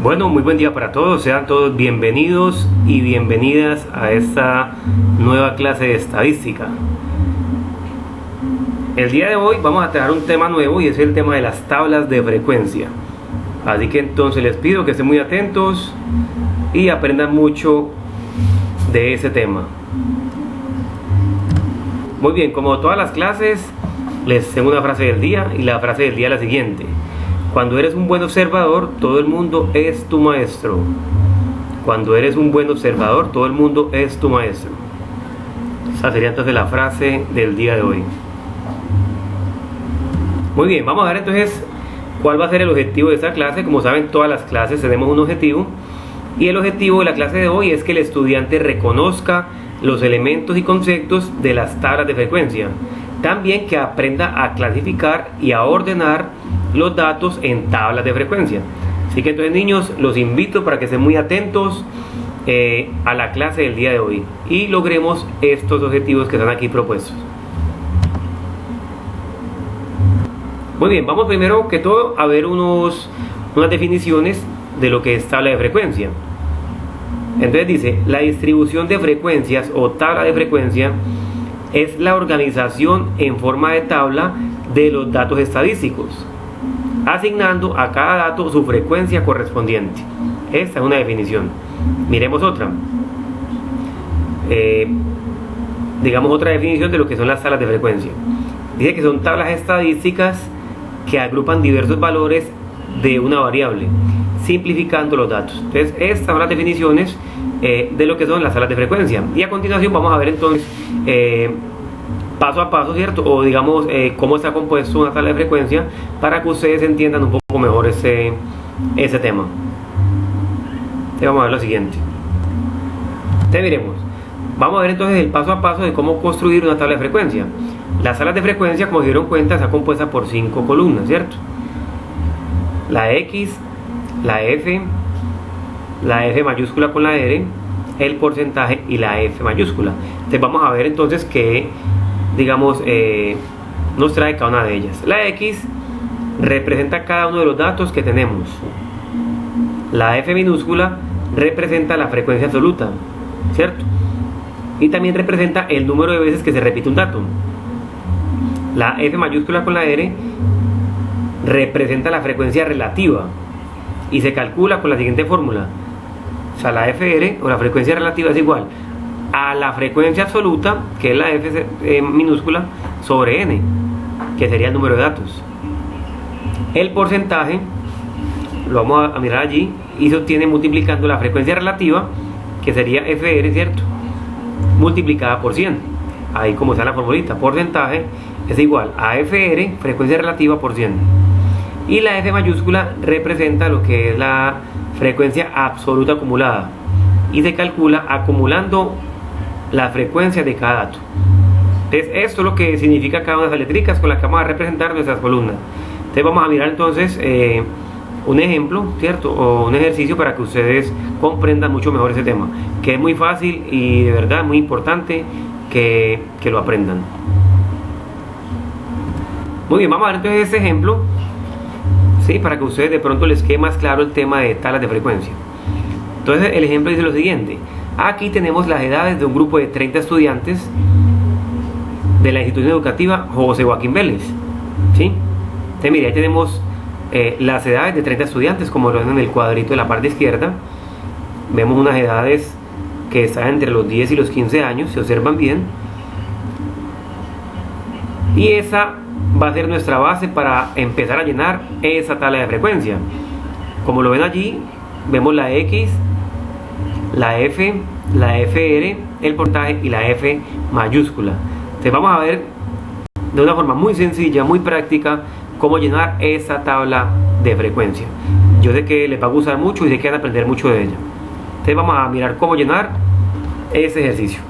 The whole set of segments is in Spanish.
Bueno, muy buen día para todos, sean todos bienvenidos y bienvenidas a esta nueva clase de estadística. El día de hoy vamos a tratar un tema nuevo y es el tema de las tablas de frecuencia. Así que entonces les pido que estén muy atentos y aprendan mucho de ese tema. Muy bien, como todas las clases, les tengo una frase del día y la frase del día es la siguiente: cuando eres un buen observador, todo el mundo es tu maestro. Cuando eres un buen observador, todo el mundo es tu maestro. Esa sería entonces la frase del día de hoy. Muy bien, vamos a ver entonces cuál va a ser el objetivo de esta clase. Como saben, todas las clases tenemos un objetivo. Y el objetivo de la clase de hoy es que el estudiante reconozca los elementos y conceptos de las tablas de frecuencia. También que aprenda a clasificar y a ordenar los datos en tablas de frecuencia. Así que entonces, niños, los invito para que estén muy atentos a la clase del día de hoy y logremos estos objetivos que están aquí propuestos. Muy bien, vamos primero que todo a ver unas definiciones de lo que es tabla de frecuencia. Entonces dice: la distribución de frecuencias o tabla de frecuencia es la organización en forma de tabla de los datos estadísticos, asignando a cada dato su frecuencia correspondiente. Esta es una definición. Miremos otra. Digamos otra definición de lo que son las tablas de frecuencia. Dice que son tablas estadísticas que agrupan diversos valores de una variable, simplificando los datos. Entonces, estas son las definiciones de lo que son las tablas de frecuencia. Y a continuación vamos a ver entonces paso a paso, ¿cierto? O digamos cómo está compuesto una tabla de frecuencia para que ustedes entiendan un poco mejor ese tema. Entonces vamos a ver lo siguiente. Entonces miremos. Vamos a ver entonces el paso a paso de cómo construir una tabla de frecuencia. Las tablas de frecuencia, como se dieron cuenta, está compuesta por 5 columnas, ¿cierto? La X, la F mayúscula con la R, el porcentaje y la F mayúscula. Entonces vamos a ver entonces que, digamos, nos trae cada una de ellas. La X representa cada uno de los datos que tenemos. La F minúscula representa la frecuencia absoluta, ¿cierto? Y también representa el número de veces que se repite un dato. La F mayúscula con la R representa la frecuencia relativa y se calcula con la siguiente fórmula. O sea, la FR o la frecuencia relativa es igual a la frecuencia absoluta, que es la F minúscula, sobre N, que sería el número de datos. El porcentaje lo vamos a mirar allí y se obtiene multiplicando la frecuencia relativa, que sería FR, ¿cierto?, multiplicada por 100. Ahí como está la formulita, porcentaje es igual a FR, frecuencia relativa, por 100. Y la F mayúscula representa lo que es la frecuencia absoluta acumulada y se calcula acumulando la frecuencia de cada dato. Entonces esto es lo que significa cada una de las letricas con las que vamos a representar nuestras columnas. Entonces vamos a mirar entonces un ejemplo, ¿cierto? O un ejercicio para que ustedes comprendan mucho mejor ese tema, que es muy fácil y de verdad muy importante que lo aprendan. Muy bien, vamos a ver entonces este ejemplo, ¿sí?, para que a ustedes de pronto les quede más claro el tema de tablas de frecuencia. Entonces el ejemplo dice lo siguiente: aquí tenemos las edades de un grupo de 30 estudiantes de la institución educativa José Joaquín Vélez, ¿sí? Entonces mire, ahí tenemos las edades de 30 estudiantes, como lo ven en el cuadrito de la parte izquierda. Vemos unas edades que están entre los 10 y los 15 años, se observan bien. Y esa va a ser nuestra base para empezar a llenar esa tabla de frecuencia. Como lo ven allí, vemos la X, la F, la FR, el porcentaje y la F mayúscula. Entonces vamos a ver de una forma muy sencilla, muy práctica, cómo llenar esa tabla de frecuencia. Yo sé que les va a gustar mucho y sé que van a aprender mucho de ella. Entonces vamos a mirar cómo llenar ese ejercicio.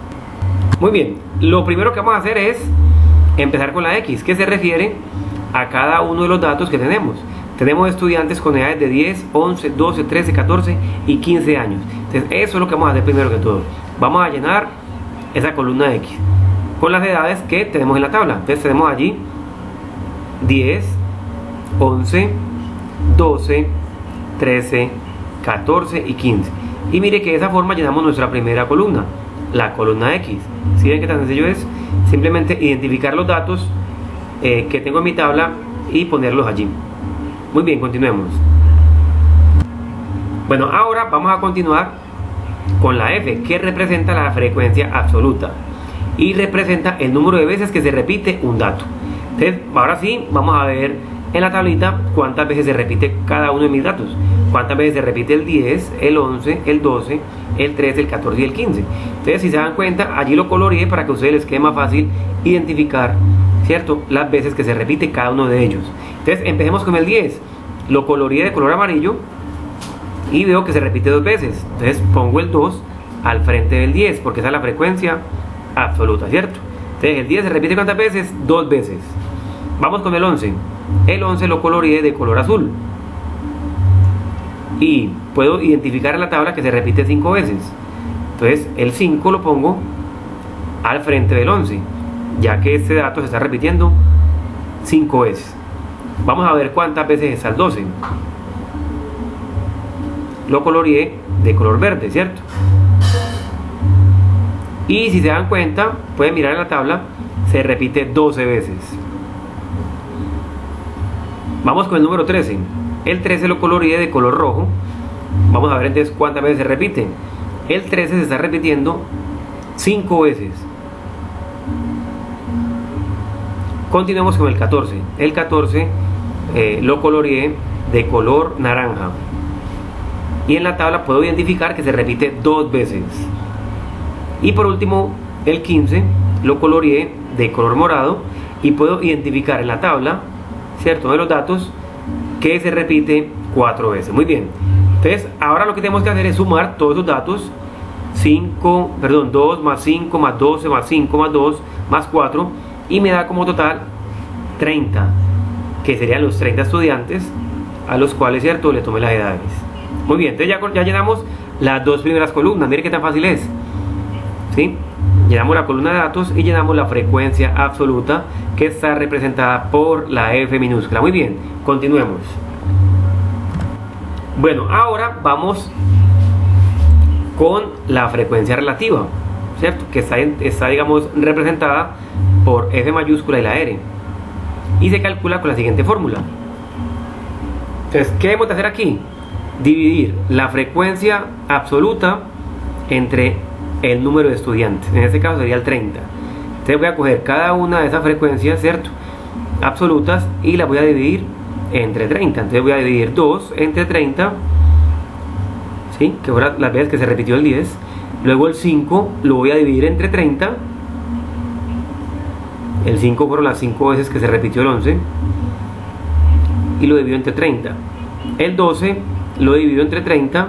Muy bien, lo primero que vamos a hacer es empezar con la X, que se refiere a cada uno de los datos que tenemos. Tenemos estudiantes con edades de 10, 11, 12, 13, 14 y 15 años. Entonces eso es lo que vamos a hacer primero que todo. Vamos a llenar esa columna X con las edades que tenemos en la tabla. Entonces tenemos allí 10, 11, 12, 13, 14 y 15. Y mire que de esa forma llenamos nuestra primera columna, la columna X. ¿Sí ven qué tan sencillo es? Simplemente identificar los datos que tengo en mi tabla y ponerlos allí. Muy bien, continuemos. Bueno, ahora vamos a continuar con la F, que representa la frecuencia absoluta y representa el número de veces que se repite un dato. Entonces, ahora sí, vamos a ver en la tablita cuántas veces se repite cada uno de mis datos. Cuántas veces se repite el 10, el 11, el 12, el 13, el 14 y el 15. Entonces, si se dan cuenta, allí lo coloreé para que a ustedes les quede más fácil identificar, ¿cierto?, las veces que se repite cada uno de ellos. Entonces, empecemos con el 10. Lo coloreé de color amarillo y veo que se repite 2 veces. Entonces, pongo el 2 al frente del 10, porque esa es la frecuencia absoluta, ¿cierto? Entonces, el 10 se repite ¿cuántas veces? 2 veces. Vamos con el 11. El 11 lo coloreé de color azul y puedo identificar en la tabla que se repite 5 veces. Entonces el 5 lo pongo al frente del 11, ya que este dato se está repitiendo 5 veces. Vamos a ver cuántas veces está el 12. Lo coloreé de color verde, ¿cierto? Y si se dan cuenta, pueden mirar en la tabla, se repite 12 veces. Vamos con el número 13. El 13 lo coloreé de color rojo. Vamos a ver entonces cuántas veces se repite. El 13 se está repitiendo 5 veces. Continuemos con el 14. El 14 lo coloreé de color naranja. Y en la tabla puedo identificar que se repite 2 veces. Y por último, el 15 lo coloreé de color morado. Y puedo identificar en la tabla, ¿cierto?, de los datos, que se repite 4 veces. Muy bien. Entonces, ahora lo que tenemos que hacer es sumar todos esos datos. 2 más 5 más 12 más 5 más 2 más 4. Y me da como total 30, que serían los 30 estudiantes a los cuales, ¿cierto?, le tomé las edades. Muy bien, entonces ya llenamos las 2 primeras columnas. Mire qué tan fácil es, ¿sí? Llenamos la columna de datos y llenamos la frecuencia absoluta, que está representada por la F minúscula. Muy bien, continuemos. Bueno, ahora vamos con la frecuencia relativa, ¿cierto?, que está digamos representada por F mayúscula y la R, y se calcula con la siguiente fórmula. Entonces, ¿qué debemos de hacer aquí? Dividir la frecuencia absoluta entre el número de estudiantes. En este caso sería el 30. Entonces voy a coger cada una de esas frecuencias, ¿cierto?, absolutas, y las voy a dividir entre 30. Entonces voy a dividir 2 entre 30, ¿sí?, que fueron las veces que se repitió el 10. Luego el 5 lo voy a dividir entre 30. El 5 fueron las 5 veces que se repitió el 11, y lo divido entre 30. El 12 lo divido entre 30.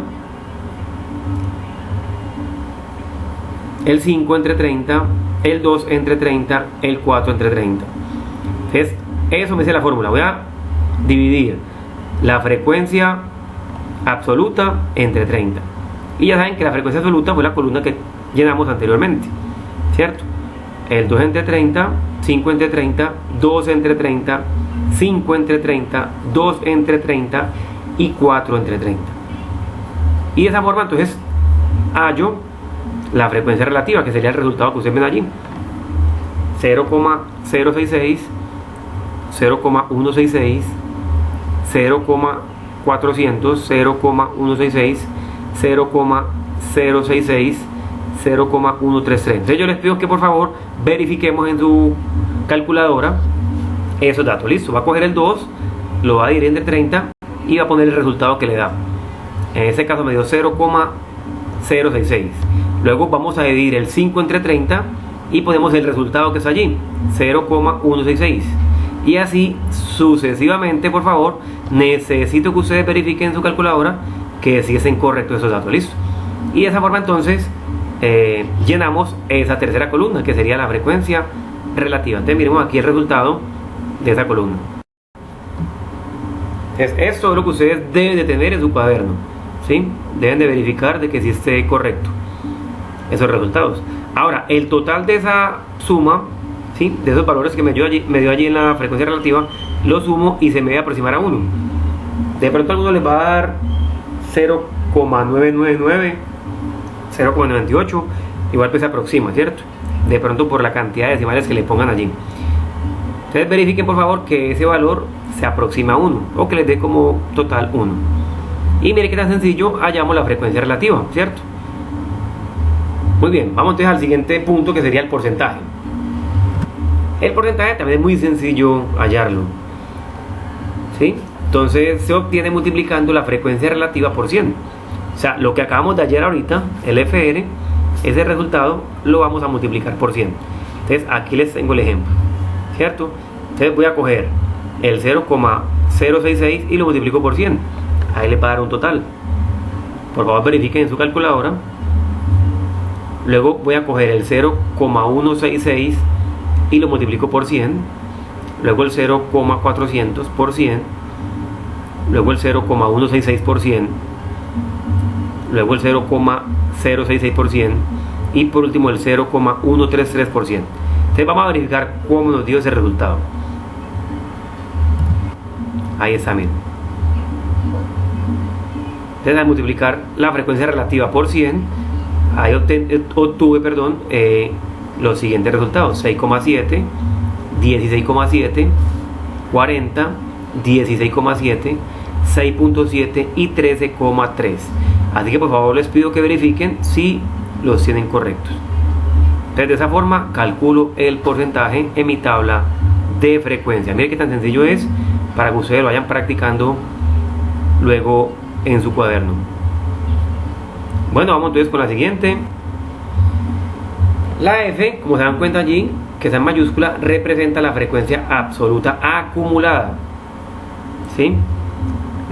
El 5 entre 30, el 2 entre 30, el 4 entre 30. Entonces, eso me dice la fórmula. Voy a dividir la frecuencia absoluta entre 30. Y ya saben que la frecuencia absoluta fue la columna que llenamos anteriormente, ¿cierto? El 2 entre 30, 5 entre 30, 2 entre 30, 5 entre 30, 2 entre 30 y 4 entre 30. Y de esa forma entonces hallo la frecuencia relativa, que sería el resultado que ustedes ven allí: 0,066, 0,166, 0,400, 0,166, 0,066, 0,133. Entonces yo les pido que por favor verifiquemos en su calculadora esos datos. Listo, va a coger el 2, lo va a dividir entre 30 y va a poner el resultado que le da. En este caso me dio 0,066. Luego vamos a dividir el 5 entre 30 y ponemos el resultado que está allí, 0,166. Y así sucesivamente. Por favor, necesito que ustedes verifiquen en su calculadora que sí estén correctos esos datos. Listo. Y de esa forma entonces llenamos esa tercera columna, que sería la frecuencia relativa. Entonces miremos aquí el resultado de esa columna. Esto es lo que ustedes deben de tener en su cuaderno, ¿sí? Deben de verificar de que sí esté correcto esos resultados. Ahora, el total de esa suma, ¿sí?, de esos valores que me dio allí en la frecuencia relativa, lo sumo y se me debe aproximar a 1. De pronto a alguno les va a dar 0,999, 0,98, igual pues se aproxima, ¿cierto? De pronto por la cantidad de decimales que le pongan allí. Entonces verifiquen por favor que ese valor se aproxima a 1 o que les dé como total 1. Y mire que tan sencillo, hallamos la frecuencia relativa, ¿cierto? Muy bien, vamos entonces al siguiente punto, que sería el porcentaje. El porcentaje también es muy sencillo hallarlo, ¿sí? Entonces se obtiene multiplicando la frecuencia relativa por 100. O sea, lo que acabamos de hallar ahorita, el FR, ese resultado lo vamos a multiplicar por 100. Entonces aquí les tengo el ejemplo, ¿cierto? Entonces voy a coger el 0,066 y lo multiplico por 100. Ahí le va a dar un total. Por favor verifiquen en su calculadora. Luego voy a coger el 0,166 y lo multiplico por 100. Luego el 0,400 por 100. Luego el 0,166 por 100. Luego el 0,066 por 100. Y por último el 0,133 por 100. Entonces vamos a verificar cómo nos dio ese resultado. Ahí está, miren. Entonces al multiplicar la frecuencia relativa por 100, ahí obtuve los siguientes resultados: 6,7, 16,7, 40, 16,7, 6,7 y 13,3. Así que por favor les pido que verifiquen si los tienen correctos. Entonces de esa forma calculo el porcentaje en mi tabla de frecuencia. Miren qué tan sencillo es, para que ustedes lo vayan practicando luego en su cuaderno. Bueno, vamos entonces con la siguiente. La F, como se dan cuenta allí, que está en mayúscula, representa la frecuencia absoluta acumulada, ¿sí?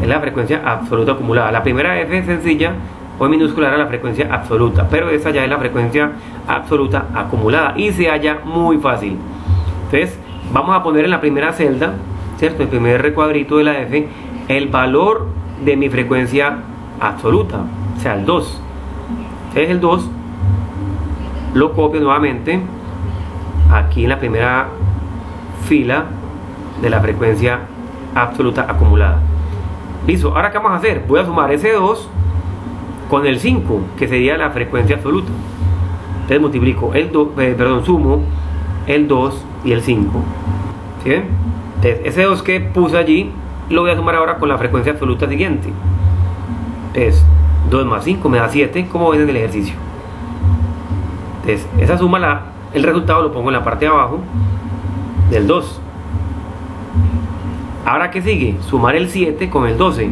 Es la frecuencia absoluta acumulada. La primera F sencilla o en minúscula era la frecuencia absoluta, pero esta ya es la frecuencia absoluta acumulada y se halla muy fácil. Entonces vamos a poner en la primera celda, ¿cierto? El primer recuadrito de la F, el valor de mi frecuencia absoluta, o sea, el 2. Entonces el 2 lo copio nuevamente aquí en la primera fila de la frecuencia absoluta acumulada. Listo, ahora ¿qué vamos a hacer? Voy a sumar ese 2 con el 5, que sería la frecuencia absoluta. Entonces multiplico el 2, sumo el 2 y el 5. ¿Sí ven? Entonces ese 2 que puse allí lo voy a sumar ahora con la frecuencia absoluta siguiente. Entonces 2 más 5 me da 7, como ven en el ejercicio. Entonces esa suma, el resultado lo pongo en la parte de abajo del 2. Ahora ¿qué sigue? Sumar el 7 con el 12.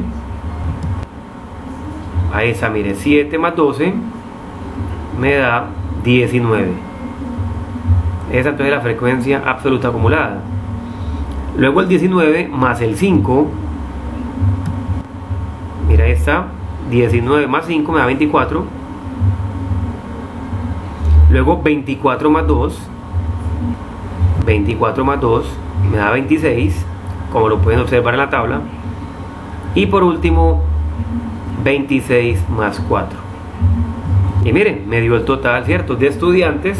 Ahí está, mire, 7 más 12 me da 19. Esa entonces es la frecuencia absoluta acumulada. Luego el 19 más el 5, mira esta, 19 más 5 me da 24. Luego 24 más 2, 24 más 2 me da 26, como lo pueden observar en la tabla. Y por último 26 más 4. Y miren, me dio el total, ¿cierto?, de estudiantes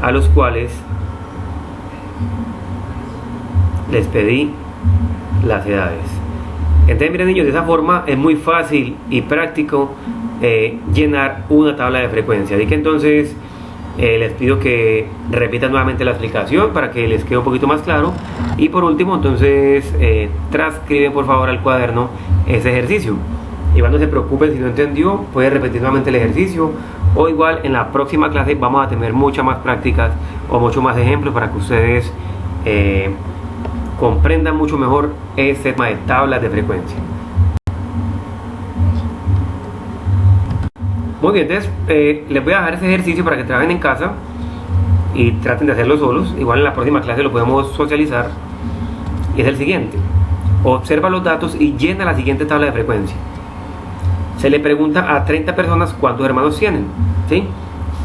a los cuales les pedí las edades. Entonces miren niños, de esa forma es muy fácil y práctico llenar una tabla de frecuencia. Así que entonces les pido que repitan nuevamente la explicación para que les quede un poquito más claro. Y por último entonces transcriben por favor al cuaderno ese ejercicio. Igual no se preocupen si no entendió, puede repetir nuevamente el ejercicio, o igual en la próxima clase vamos a tener muchas más prácticas o muchos más ejemplos para que ustedes comprendan mucho mejor este tema de tablas de frecuencia. Muy bien, entonces les voy a dejar ese ejercicio para que trabajen en casa y traten de hacerlo solos. Igual en la próxima clase lo podemos socializar. Y es el siguiente: observa los datos y llena la siguiente tabla de frecuencia. Se le pregunta a 30 personas cuántos hermanos tienen, ¿sí?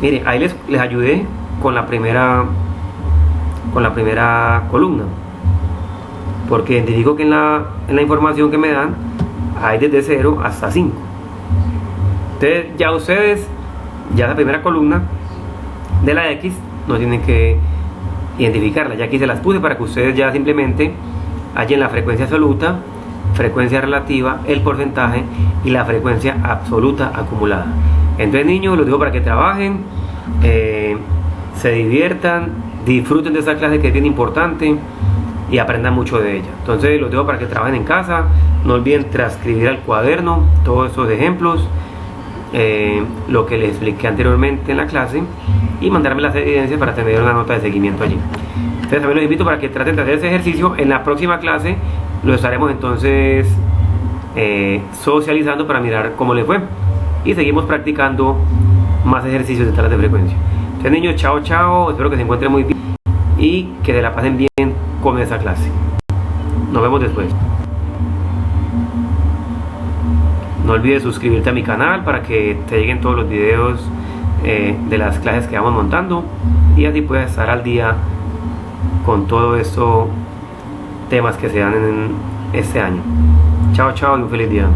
Mire, ahí les ayudé con la primera columna, porque identifico que en la información que me dan hay desde 0 hasta 5. Entonces ya ustedes, ya la primera columna de la X no tienen que identificarla, ya aquí se las puse para que ustedes ya simplemente hallen la frecuencia absoluta frecuencia relativa, el porcentaje y la frecuencia absoluta acumulada. Entonces, niños, los dejo para que trabajen, se diviertan, disfruten de esa clase que es bien importante y aprendan mucho de ella. Entonces, los dejo para que trabajen en casa. No olviden transcribir al cuaderno todos esos ejemplos, lo que les expliqué anteriormente en la clase, y mandarme las evidencias para tener una nota de seguimiento allí. Entonces, también los invito para que traten de hacer ese ejercicio. En la próxima clase lo estaremos entonces socializando para mirar cómo les fue, y seguimos practicando más ejercicios de tablas de frecuencia. Entonces, niños, chao, chao. Espero que se encuentren muy bien y que se la pasen bien con esa clase. Nos vemos después. No olvides suscribirte a mi canal para que te lleguen todos los videos de las clases que vamos montando, y así puedes estar al día con todo estos temas que se dan en este año. Chao, chao y un feliz día.